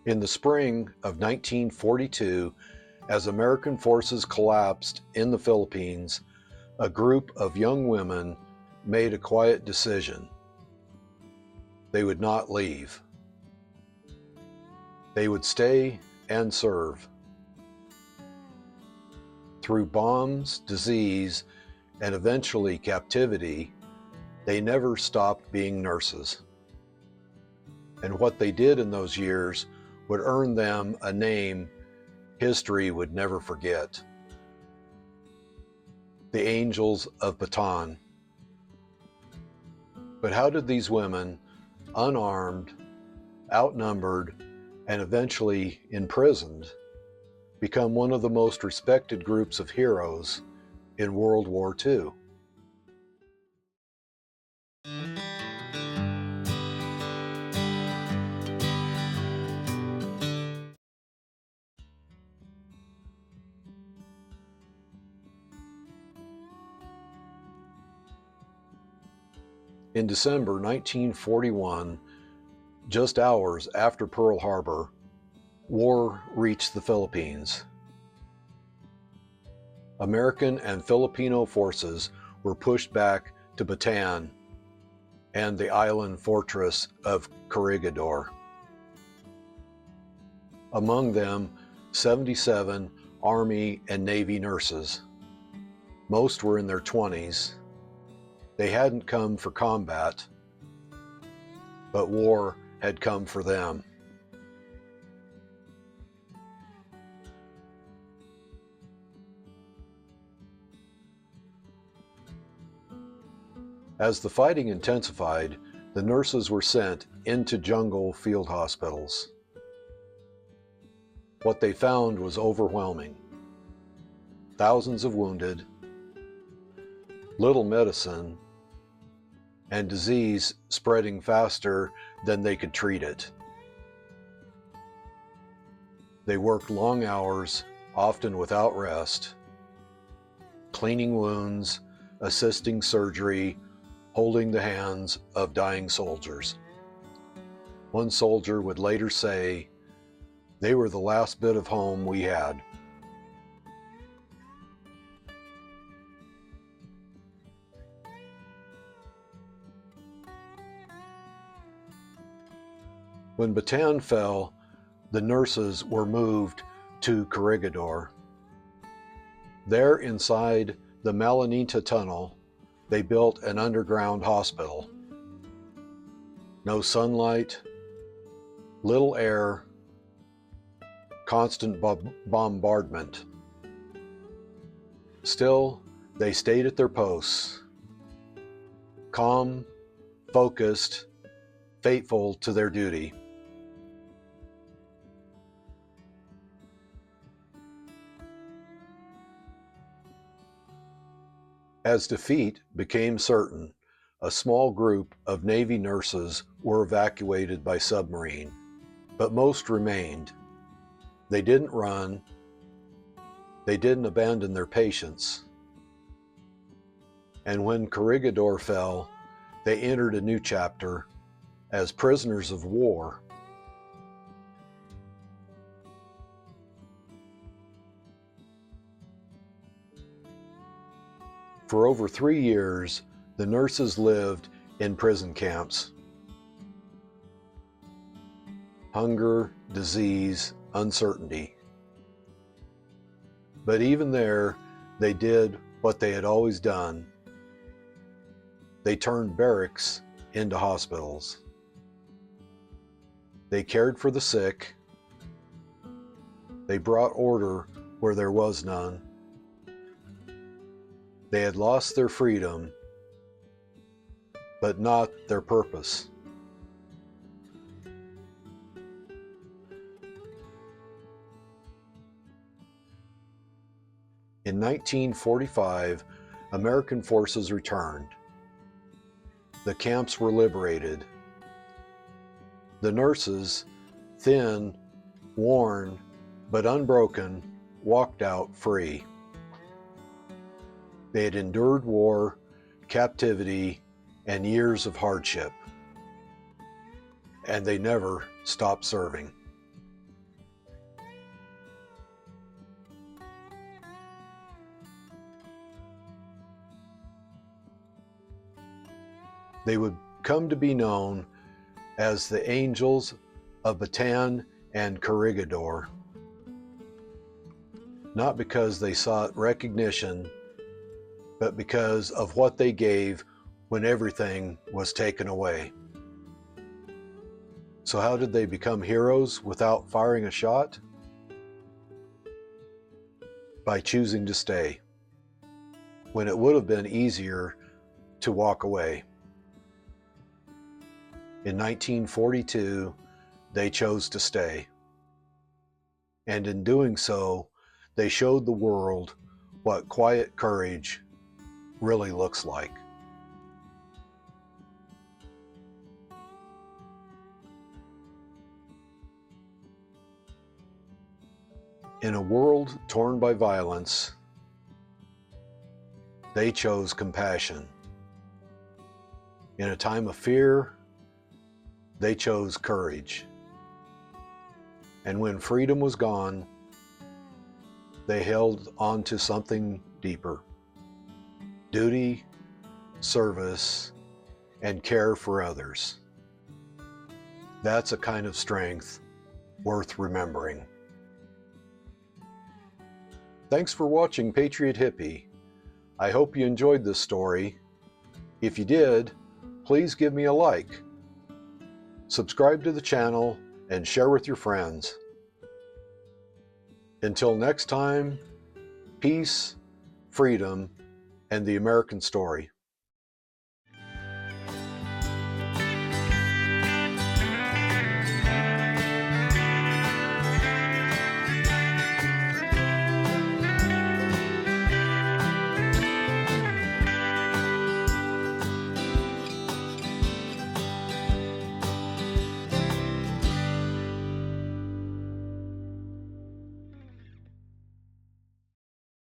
In the spring of 1942, as American forces collapsed in the Philippines, a group of young women made a quiet decision. They would not leave. They would stay and serve. Through bombs, disease, and eventually captivity, they never stopped being nurses. And what they did in those years would earn them a name history would never forget. The Angels of Bataan. But how did these women, unarmed, outnumbered, and eventually imprisoned, become one of the most respected groups of heroes in World War II? In December 1941, just hours after Pearl Harbor, war reached the Philippines. American and Filipino forces were pushed back to Bataan and the island fortress of Corregidor. Among them, 77 Army and Navy nurses. Most were in their 20s. They hadn't come for combat, but war had come for them. As the fighting intensified, the nurses were sent into jungle field hospitals. What they found was overwhelming. Thousands of wounded, little medicine, and disease spreading faster than they could treat it. They worked long hours, often without rest, cleaning wounds, assisting surgery, holding the hands of dying soldiers. One soldier would later say, "They were the last bit of home we had." When Bataan fell, the nurses were moved to Corregidor. There inside the Malanita Tunnel, they built an underground hospital. No sunlight, little air, constant bombardment. Still, they stayed at their posts, calm, focused, faithful to their duty. As defeat became certain, a small group of Navy nurses were evacuated by submarine, but most remained. They didn't run. They didn't abandon their patients. And when Corregidor fell, they entered a new chapter as prisoners of war. For over 3 years, the nurses lived in prison camps. Hunger, disease, uncertainty. But even there, they did what they had always done. They turned barracks into hospitals. They cared for the sick. They brought order where there was none. They had lost their freedom, but not their purpose. In 1945, American forces returned. The camps were liberated. The nurses, thin, worn, but unbroken, walked out free. They had endured war, captivity, and years of hardship, and they never stopped serving. They would come to be known as the Angels of Bataan and Corregidor, not because they sought recognition, but because of what they gave when everything was taken away. So how did they become heroes without firing a shot? By choosing to stay, when it would have been easier to walk away. In 1942, they chose to stay. And in doing so, they showed the world what quiet courage really looks like. In a world torn by violence, they chose compassion. In a time of fear, they chose courage. And when freedom was gone, they held on to something deeper: duty, service, and care for others. That's a kind of strength worth remembering. Thanks for watching Patriot Hippie. I hope you enjoyed this story. If you did, please give me a like. Subscribe to the channel and share with your friends. Until next time, peace, freedom, and the American story.